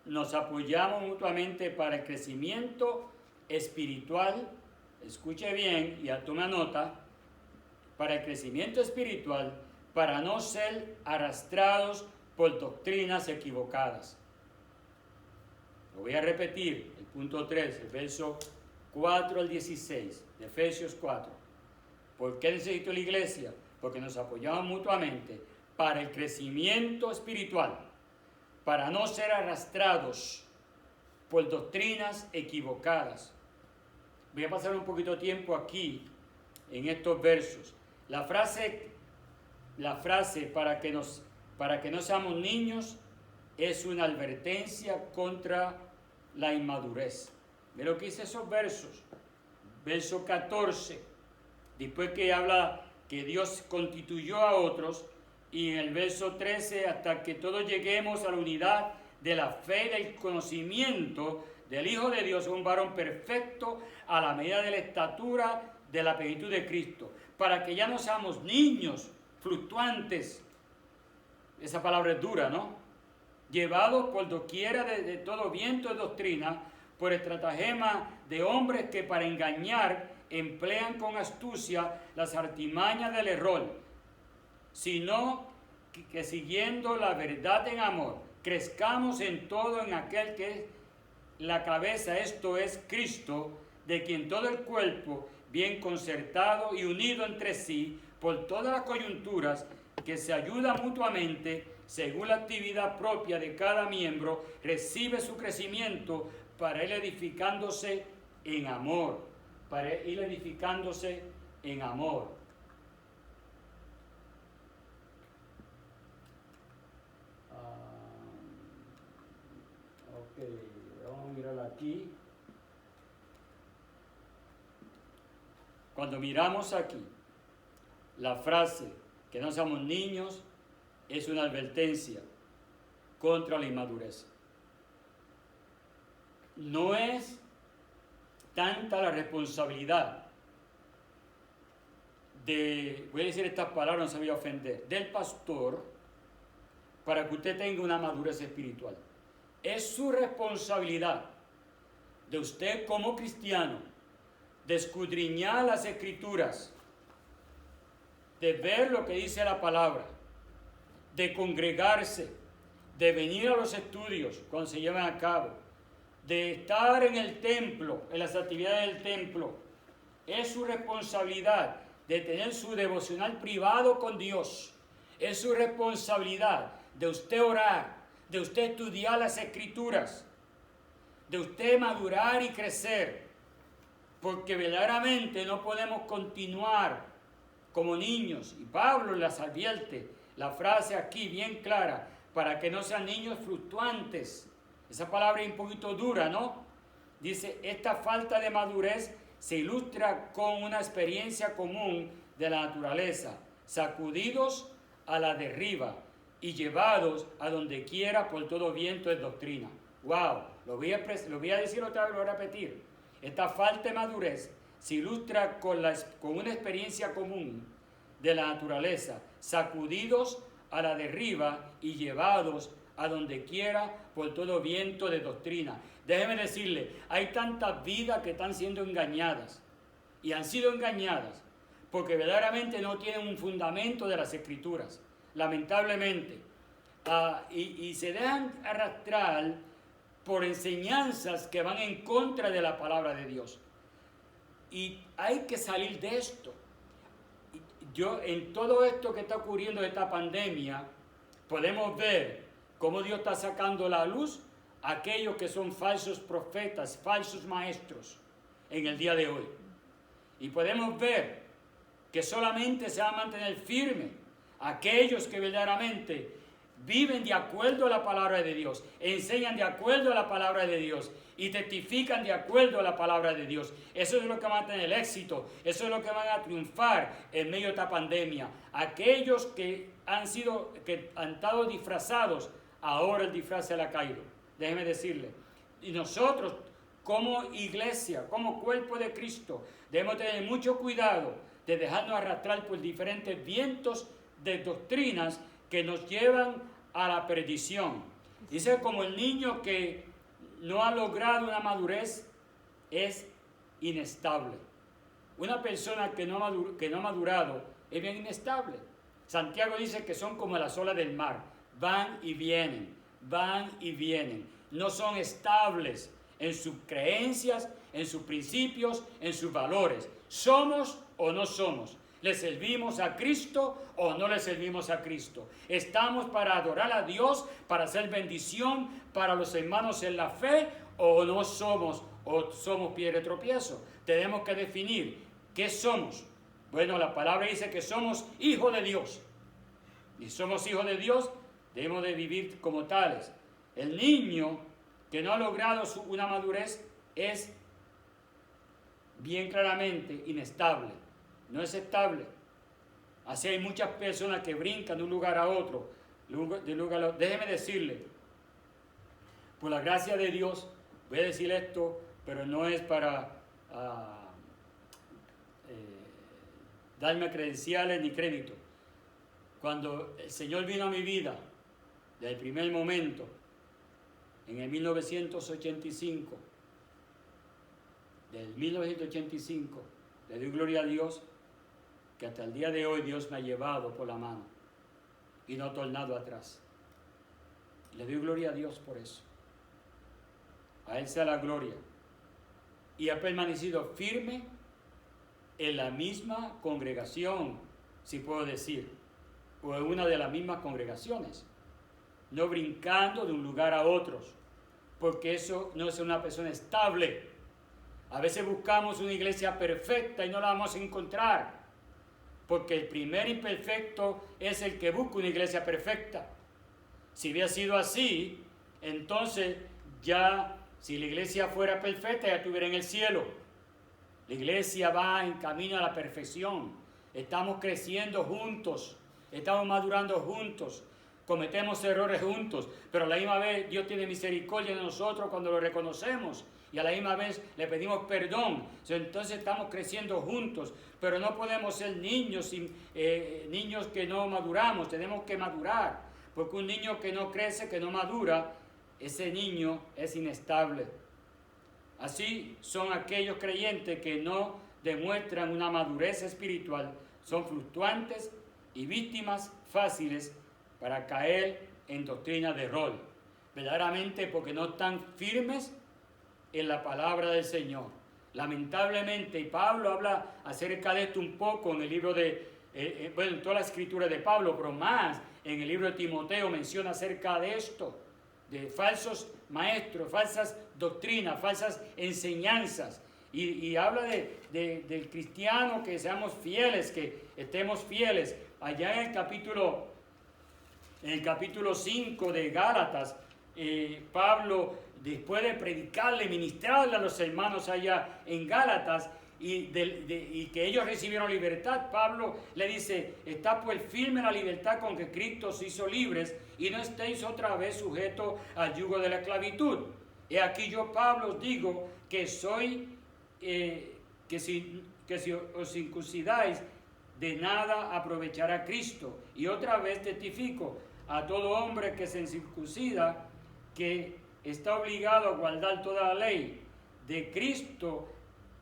Nos apoyamos mutuamente para el crecimiento espiritual. Escuche bien y tome nota. Para el crecimiento espiritual, para no ser arrastrados por doctrinas equivocadas. Lo voy a repetir, el punto 3, el verso 4 al 16, de Efesios 4. ¿Por qué necesito la iglesia? Porque nos apoyamos mutuamente para el crecimiento espiritual, para no ser arrastrados por doctrinas equivocadas. Voy a pasar un poquito de tiempo aquí, en estos versos. La frase para que no seamos niños es una advertencia contra la inmadurez. Ve lo que dice esos versos. Verso 14, después que habla que Dios constituyó a otros, y en el verso 13, hasta que todos lleguemos a la unidad de la fe y del conocimiento del Hijo de Dios, un varón perfecto, a la medida de la estatura de la plenitud de Cristo, para que ya no seamos niños fluctuantes. Esa palabra es dura, ¿no? Llevados por doquiera de todo viento de doctrina, por estratagema de hombres que para engañar emplean con astucia las artimañas del error, sino que siguiendo la verdad en amor, crezcamos en todo en aquel que es la cabeza, esto es Cristo, de quien todo el cuerpo, bien concertado y unido entre sí por todas las coyunturas, que se ayuda mutuamente según la actividad propia de cada miembro, recibe su crecimiento para ir edificándose en amor, Ok, vamos a mirar aquí. Cuando miramos aquí, la frase que no somos niños es una advertencia contra la inmadurez. No es tanta la responsabilidad voy a decir estas palabras, no se voy a ofender, del pastor, para que usted tenga una madurez espiritual. Es su responsabilidad de usted como cristiano de escudriñar las escrituras, de ver lo que dice la palabra, de congregarse, de venir a los estudios cuando se llevan a cabo, de estar en el templo, en las actividades del templo. Es su responsabilidad de tener su devocional privado con Dios. Es su responsabilidad de usted orar, de usted estudiar las escrituras, de usted madurar y crecer, porque verdaderamente no podemos continuar como niños. Y Pablo las advierte, la frase aquí bien clara, para que no sean niños fluctuantes. Esa palabra es un poquito dura, ¿no? Dice, esta falta de madurez se ilustra con una experiencia común de la naturaleza, sacudidos a la derriba y llevados a donde quiera por todo viento de doctrina. ¡Wow! Lo voy a decir otra vez, lo voy a repetir. Esta falta de madurez se ilustra con una experiencia común de la naturaleza, sacudidos a la derriba y llevados a donde quiera por todo viento de doctrina. Déjeme decirle, hay tantas vidas que están siendo engañadas y han sido engañadas porque verdaderamente no tienen un fundamento de las Escrituras, lamentablemente, y se dejan arrastrar por enseñanzas que van en contra de la palabra de Dios. Y hay que salir de esto. En todo esto que está ocurriendo de esta pandemia, podemos ver cómo Dios está sacando a la luz a aquellos que son falsos profetas, falsos maestros en el día de hoy. Y podemos ver que solamente se va a mantener firme aquellos que verdaderamente viven de acuerdo a la palabra de Dios, enseñan de acuerdo a la palabra de Dios y testifican de acuerdo a la palabra de Dios. Eso es lo que van a tener éxito, eso es lo que van a triunfar en medio de esta pandemia. Aquellos que han estado disfrazados, ahora el disfraz se le ha caído. Déjeme decirle, y nosotros como iglesia, como cuerpo de Cristo, debemos tener mucho cuidado de dejarnos arrastrar por diferentes vientos de doctrinas que nos llevan a la perdición. Dice, como el niño que no ha logrado una madurez es inestable. Una persona que no ha madurado es bien inestable. Santiago dice que son como las olas del mar, van y vienen, van y vienen. No son estables en sus creencias, en sus principios, en sus valores. ¿Somos o no somos? ¿Le servimos a Cristo o no le servimos a Cristo? ¿Estamos para adorar a Dios, para hacer bendición para los hermanos en la fe o no somos, o somos piedra de tropiezo? Tenemos que definir qué somos. Bueno, la palabra dice que somos hijos de Dios. Y somos hijos de Dios, debemos de vivir como tales. El niño que no ha logrado una madurez es bien claramente inestable. No es estable. Así hay muchas personas que brincan de un lugar a otro. Déjeme decirle, por la gracia de Dios, voy a decir esto, pero no es para darme credenciales ni crédito. Cuando el Señor vino a mi vida, desde el primer momento, en el 1985, del 1985, le doy gloria a Dios, que hasta el día de hoy Dios me ha llevado por la mano y no ha tornado atrás. Le doy gloria a Dios por eso. A Él sea la gloria. Y ha permanecido firme en la misma congregación, si puedo decir, o en una de las mismas congregaciones, no brincando de un lugar a otro, porque eso no es una persona estable. A veces buscamos una iglesia perfecta y no la vamos a encontrar, porque el primer imperfecto es el que busca una iglesia perfecta. Si hubiera sido así, entonces ya, si la iglesia fuera perfecta, ya estuviera en el cielo. La iglesia va en camino a la perfección. Estamos creciendo juntos, estamos madurando juntos, cometemos errores juntos, pero a la misma vez Dios tiene misericordia de nosotros cuando lo reconocemos y a la misma vez le pedimos perdón. Entonces estamos creciendo juntos, pero no podemos ser niños que no maduramos. Tenemos que madurar, porque un niño que no crece, que no madura, ese niño es inestable. Así son aquellos creyentes que no demuestran una madurez espiritual, son fluctuantes y víctimas fáciles para caer en doctrina de rol, verdaderamente porque no están firmes en la palabra del Señor. Lamentablemente, y Pablo habla acerca de esto un poco en el libro en toda la escritura de Pablo, pero más en el libro de Timoteo menciona acerca de esto, de falsos maestros, falsas doctrinas, falsas enseñanzas, y habla del cristiano, que seamos fieles, que estemos fieles. Allá en el capítulo 5 de Gálatas, Pablo, después de predicarle, ministrarle a los hermanos allá en Gálatas, y que ellos recibieron libertad, Pablo le dice: está pues firme la libertad con que Cristo os hizo libres, y no estéis otra vez sujetos al yugo de la esclavitud. Y aquí yo, Pablo, os digo que si os circuncidáis, de nada aprovechará Cristo. Y otra vez testifico, a todo hombre que se circuncida, que está obligado a guardar toda la ley. De Cristo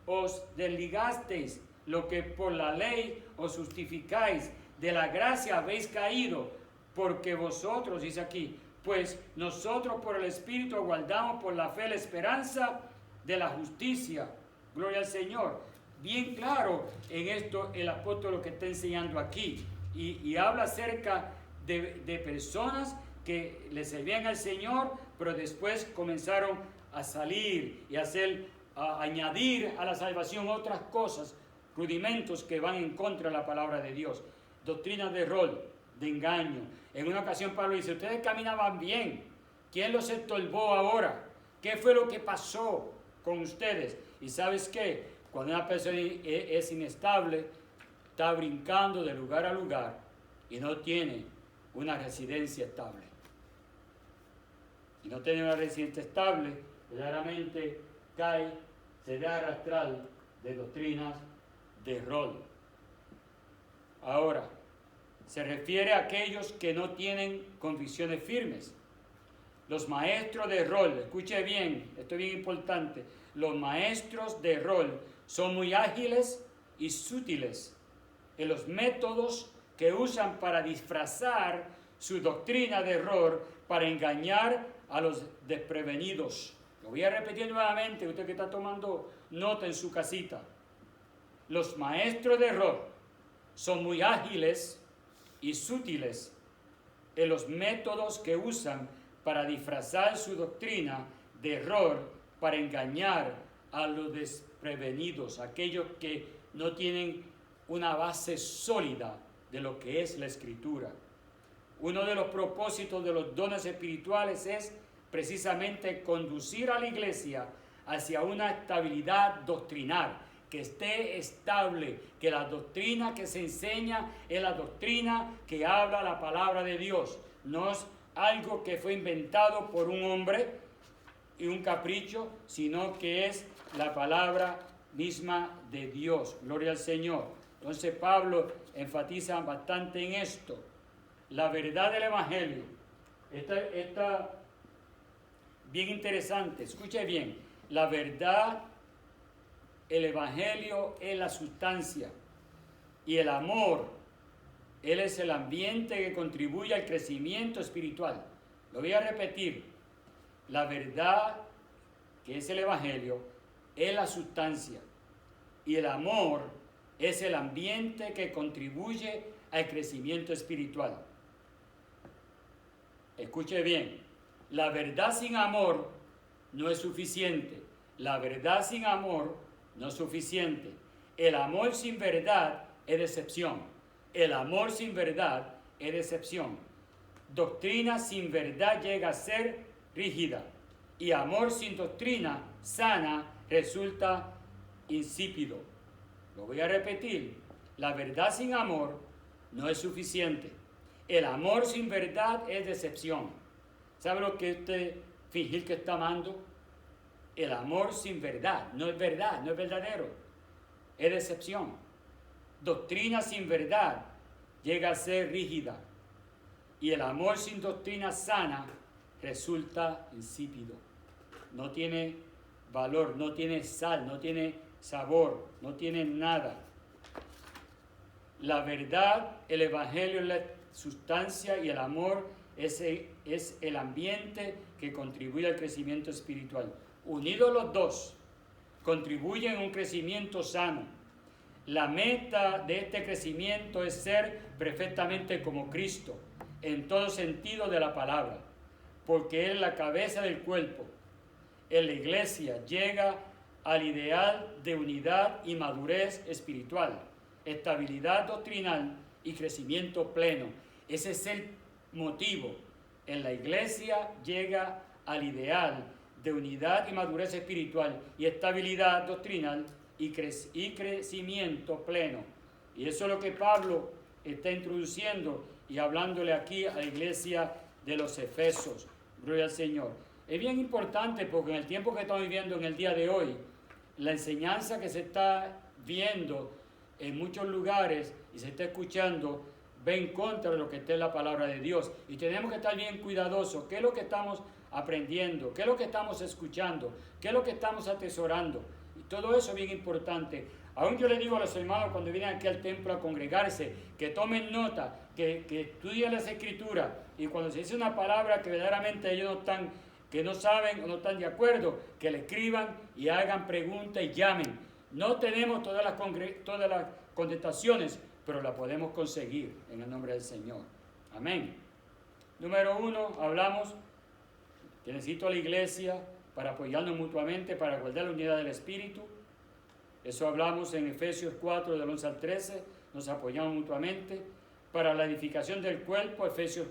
os desligasteis, lo que por la ley os justificáis, de la gracia habéis caído, porque vosotros, dice aquí, pues nosotros por el Espíritu aguardamos por la fe la esperanza de la justicia. Gloria al Señor. Bien claro en esto el apóstol lo que está enseñando aquí. Y habla acerca de personas que le servían al Señor, pero después comenzaron a salir y a añadir a la salvación otras cosas, rudimentos que van en contra de la palabra de Dios. Doctrinas de rol, de engaño. En una ocasión Pablo dice, ustedes caminaban bien, ¿quién los estorbó ahora? ¿Qué fue lo que pasó con ustedes? Y ¿sabes qué? Cuando una persona es inestable, está brincando de lugar a lugar y no tiene una residencia estable. Y no tiene una residencia estable, verdaderamente cae, se deja arrastrar de doctrinas de rol. Ahora, se refiere a aquellos que no tienen convicciones firmes. Los maestros de rol, escuche bien, esto es bien importante, los maestros de rol son muy ágiles y sutiles en los métodos que usan para disfrazar su doctrina de error, para engañar a los desprevenidos. Lo voy a repetir nuevamente, usted que está tomando nota en su casita. Los maestros de error son muy ágiles y sutiles en los métodos que usan para disfrazar su doctrina de error, para engañar a los desprevenidos, aquellos que no tienen una base sólida de lo que es la Escritura. Uno de los propósitos de los dones espirituales es precisamente conducir a la iglesia hacia una estabilidad doctrinal, que esté estable, que la doctrina que se enseña es la doctrina que habla la palabra de Dios. No es algo que fue inventado por un hombre y un capricho, sino que es la palabra misma de Dios. Gloria al Señor. Entonces Pablo enfatiza bastante en esto. La verdad del Evangelio. Esta bien interesante. Escuche bien. La verdad, el Evangelio es la sustancia. Y el amor, él es el ambiente que contribuye al crecimiento espiritual. Lo voy a repetir. La verdad, que es el Evangelio, es la sustancia. Y el amor es el ambiente que contribuye al crecimiento espiritual. Escuche bien, la verdad sin amor no es suficiente. La verdad sin amor no es suficiente. El amor sin verdad es decepción. El amor sin verdad es decepción. Doctrina sin verdad llega a ser rígida. Y amor sin doctrina sana resulta insípido. Lo voy a repetir. La verdad sin amor no es suficiente. El amor sin verdad es decepción. ¿Sabe lo que usted fingir que está amando? El amor sin verdad no es verdad, no es verdadero. Es decepción. Doctrina sin verdad llega a ser rígida. Y el amor sin doctrina sana resulta insípido. No tiene valor, no tiene sal, no tiene sabor, no tiene nada. La verdad, el Evangelio es la sustancia y el amor es el ambiente que contribuye al crecimiento espiritual. Unidos los dos, contribuyen a un crecimiento sano. La meta de este crecimiento es ser perfectamente como Cristo, en todo sentido de la palabra, porque Él es la cabeza del cuerpo. En la iglesia llega al ideal de unidad y madurez espiritual, estabilidad doctrinal y crecimiento pleno. Ese es el motivo. En la iglesia llega al ideal de unidad y madurez espiritual y estabilidad doctrinal y crecimiento pleno. Y eso es lo que Pablo está introduciendo y hablándole aquí a la iglesia de los Efesios. Gloria al Señor. Es bien importante porque en el tiempo que estamos viviendo en el día de hoy, la enseñanza que se está viendo en muchos lugares y se está escuchando va en contra de lo que está en la palabra de Dios. Y tenemos que estar bien cuidadosos. ¿Qué es lo que estamos aprendiendo? ¿Qué es lo que estamos escuchando? ¿Qué es lo que estamos atesorando? Y todo eso es bien importante. Aún yo le digo a los hermanos cuando vienen aquí al templo a congregarse, que tomen nota, que estudien las escrituras, y cuando se dice una palabra que verdaderamente ellos no están, que no saben o no están de acuerdo, que le escriban y hagan preguntas y llamen. No tenemos todas las contestaciones, pero la podemos conseguir en el nombre del Señor. Amén. Número 1, hablamos que necesito a la iglesia para apoyarnos mutuamente, para guardar la unidad del Espíritu. Eso hablamos en Efesios 4, del 11 al 13, nos apoyamos mutuamente. Para la edificación del cuerpo, Efesios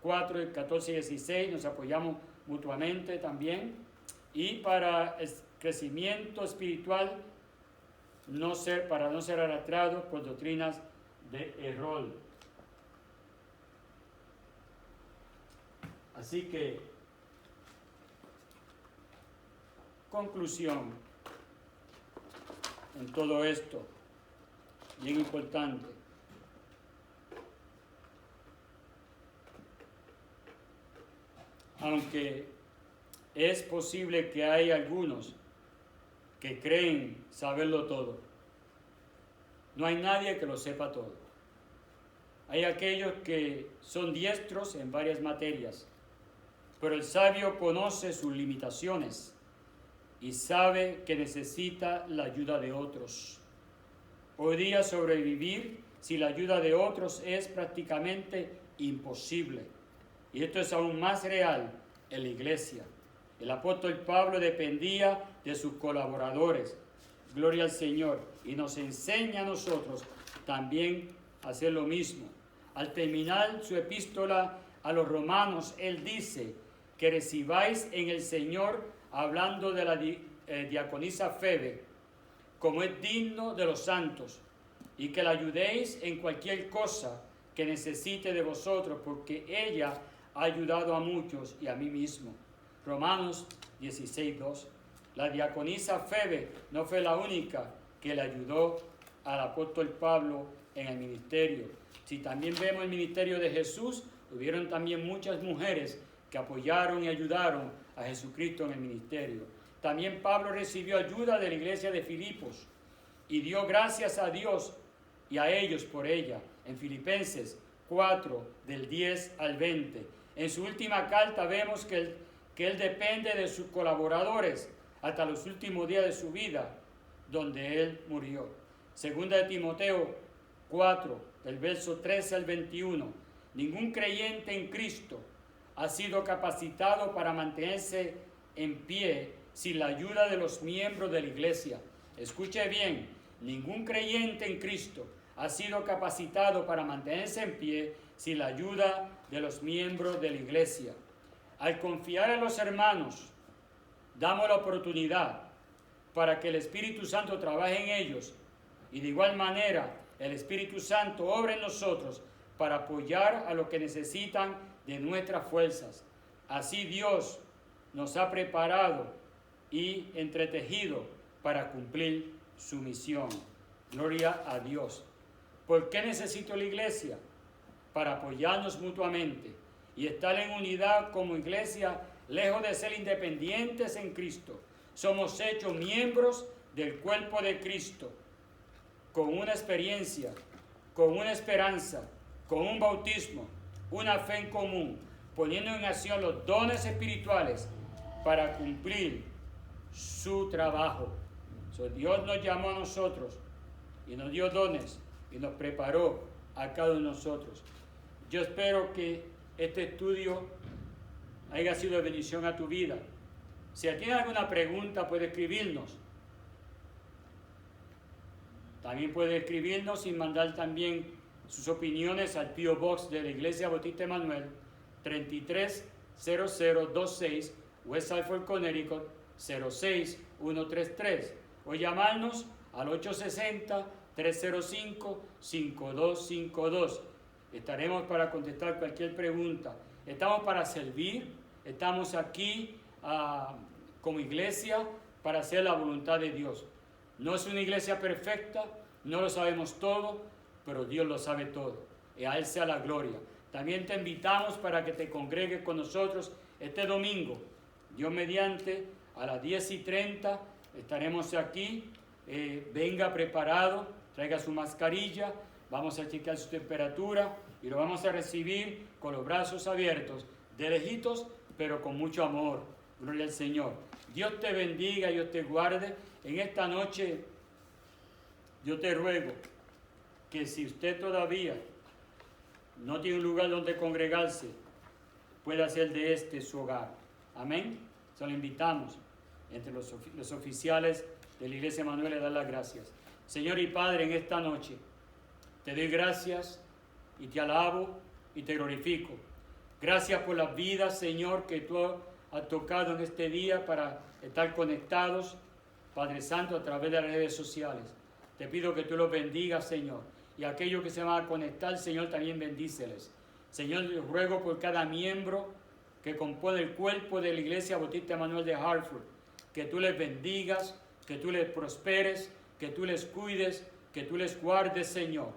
4, 14 y 16, nos apoyamos mutuamente también. Y para el crecimiento espiritual, para no ser arrastrados por doctrinas de error. Así que, conclusión en todo esto, bien importante. Aunque es posible que hay algunos que creen saberlo todo, no hay nadie que lo sepa todo. Hay aquellos que son diestros en varias materias, pero el sabio conoce sus limitaciones y sabe que necesita la ayuda de otros. Podría sobrevivir si la ayuda de otros es prácticamente imposible. Y esto es aún más real en la iglesia. El apóstol Pablo dependía de sus colaboradores. Gloria al Señor. Y nos enseña a nosotros también a hacer lo mismo. Al terminar su epístola a los romanos, él dice que recibáis en el Señor, hablando de la diaconisa Febe, como es digno de los santos, y que la ayudéis en cualquier cosa que necesite de vosotros, porque ella ha ayudado a muchos y a mí mismo. Romanos 16:2. La diaconisa Febe no fue la única que le ayudó al apóstol Pablo en el ministerio. Si también vemos el ministerio de Jesús, hubieron también muchas mujeres que apoyaron y ayudaron a Jesucristo en el ministerio. También Pablo recibió ayuda de la iglesia de Filipos y dio gracias a Dios y a ellos por ella. En Filipenses 4, del 10 al 20. En su última carta vemos que él depende de sus colaboradores hasta los últimos días de su vida, donde él murió. Segunda de Timoteo 4, del verso 13 al 21. Ningún creyente en Cristo ha sido capacitado para mantenerse en pie sin la ayuda de los miembros de la iglesia. Escuche bien, ningún creyente en Cristo ha sido capacitado para mantenerse en pie sin la ayuda de los miembros de la iglesia. Al confiar en los hermanos, damos la oportunidad para que el Espíritu Santo trabaje en ellos, y de igual manera el Espíritu Santo obra en nosotros para apoyar a los que necesitan de nuestras fuerzas. Así Dios nos ha preparado y entretejido para cumplir su misión. Gloria a Dios. ¿Por qué necesito la iglesia? Para apoyarnos mutuamente y estar en unidad como iglesia, lejos de ser independientes en Cristo. Somos hechos miembros del cuerpo de Cristo, con una experiencia, con una esperanza, con un bautismo, una fe en común, poniendo en acción los dones espirituales para cumplir su trabajo. Dios nos llamó a nosotros y nos dio dones y nos preparó a cada uno de nosotros. Yo espero que este estudio haya sido de bendición a tu vida. Si tienes alguna pregunta, puede escribirnos. También puede escribirnos y mandar también sus opiniones al P.O. Box de la Iglesia Bautista Emanuel, 330026, West Salford, Connecticut, 06133. O llamarnos al 860-305-5252. Estaremos para contestar cualquier pregunta. Estamos para servir, estamos aquí como iglesia para hacer la voluntad de Dios. No es una iglesia perfecta, no lo sabemos todo, pero Dios lo sabe todo. y a Él sea la gloria. También te invitamos para que te congregues con nosotros este domingo. Dios mediante, a las 10:30 estaremos aquí. Venga preparado, traiga su mascarilla, vamos a chequear su temperatura y lo vamos a recibir con los brazos abiertos, de lejitos, pero con mucho amor. Gloria al Señor. Dios te bendiga, Dios te guarde. En esta noche yo te ruego que si usted todavía no tiene un lugar donde congregarse, pueda hacer de este su hogar. Amén. Se lo invitamos entre los oficiales de la Iglesia Emanuel le dar las gracias. Señor y Padre, en esta noche te doy gracias y te alabo y te glorifico. Gracias por las vidas, Señor, que tú has tocado en este día para estar conectados, Padre Santo, a través de las redes sociales. Te pido que tú los bendigas, Señor, y aquellos que se van a conectar, Señor, también bendíceles. Señor, les ruego por cada miembro que compone el cuerpo de la Iglesia Bautista Emanuel de Hartford, que tú les bendigas, que tú les prosperes, que tú les cuides, que tú les guardes, Señor.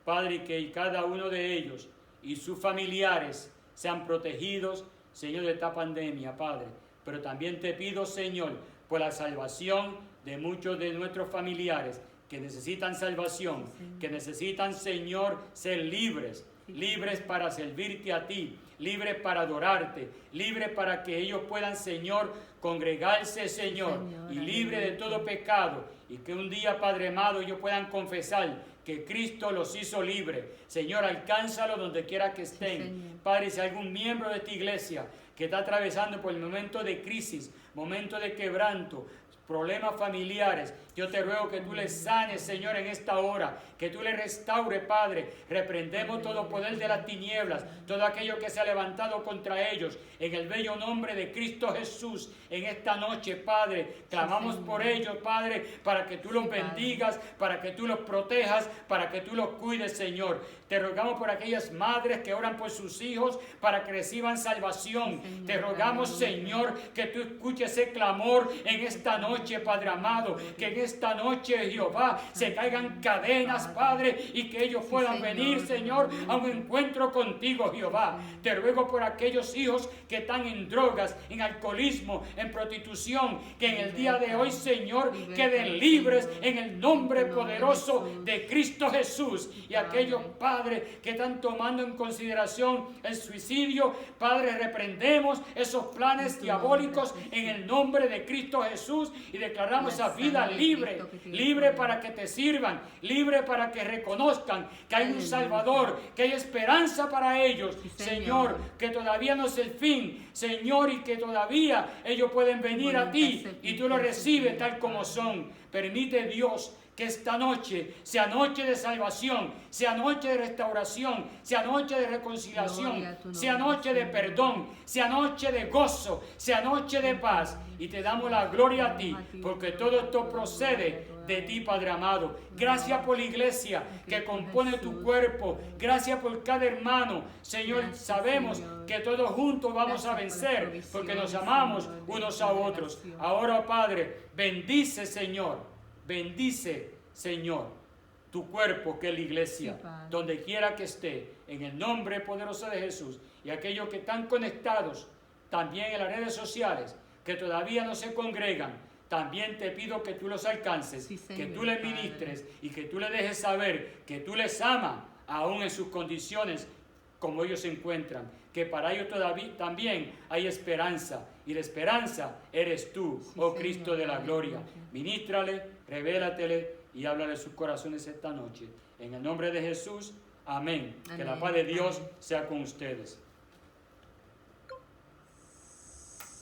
Padre, que cada uno de ellos y sus familiares sean protegidos, Señor, de esta pandemia, Padre. Pero también te pido, Señor, por la salvación de muchos de nuestros familiares que necesitan salvación, que necesitan, Señor, ser libres, libres para servirte a ti, libres para adorarte, libres para que ellos puedan, Señor, congregarse, Señor, y libre de todo pecado, y que un día, Padre amado, ellos puedan confesar que Cristo los hizo libres. Señor, alcánzalo donde quiera que estén. Padre, si hay algún miembro de esta iglesia que está atravesando por el momento de crisis, momento de quebranto, problemas familiares, yo te ruego que tú les sanes, Señor, en esta hora, que tú les restaures, Padre. Reprendemos todo poder de las tinieblas, todo aquello que se ha levantado contra ellos, en el bello nombre de Cristo Jesús. En esta noche, Padre, clamamos por ellos, Padre, para que tú los bendigas, para que tú los protejas, para que tú los cuides, Señor. Te rogamos por aquellas madres que oran por sus hijos para que reciban salvación. Te rogamos, Señor, que tú escuches ese clamor en esta noche, Padre amado, que en esta noche, Jehová, se caigan cadenas, Padre, y que ellos puedan venir, Señor, a un encuentro contigo, Jehová. Te ruego por aquellos hijos que están en drogas, en alcoholismo, en prostitución, que en el día de hoy, Señor, queden libres en el nombre poderoso de Cristo Jesús. Y aquellos, Padre, que están tomando en consideración el suicidio, Padre, reprendemos esos planes diabólicos en el nombre de Cristo Jesús y declaramos esa vida libre, libre para que te sirvan, libre para que reconozcan que hay un Salvador, que hay esperanza para ellos, Señor, que todavía no es el fin, Señor, y que todavía ellos pueden venir a ti y tú los recibes tal como son. Permite, Dios, que esta noche sea noche de salvación, sea noche de restauración, sea noche de reconciliación, sea noche de perdón, sea noche de gozo, sea noche de paz. Y te damos la gloria a ti, porque todo esto procede de ti, Padre amado. Gracias por la iglesia que compone tu cuerpo. Gracias por cada hermano. Señor, sabemos que todos juntos vamos a vencer, porque nos amamos unos a otros. Ahora, Padre, bendice, Señor. Bendice, Señor, tu cuerpo que es la iglesia, donde quiera que esté, en el nombre poderoso de Jesús. Y aquellos que están conectados también en las redes sociales, que todavía no se congregan, también te pido que tú los alcances, que tú les ministres y que tú les dejes saber que tú les amas, aún en sus condiciones como ellos se encuentran, que para ellos todavía también hay esperanza, y la esperanza eres tú, oh Cristo de la gloria. Ministrale, revélatele y háblale a sus corazones esta noche. En el nombre de Jesús, amén. Que la paz de Dios sea con ustedes.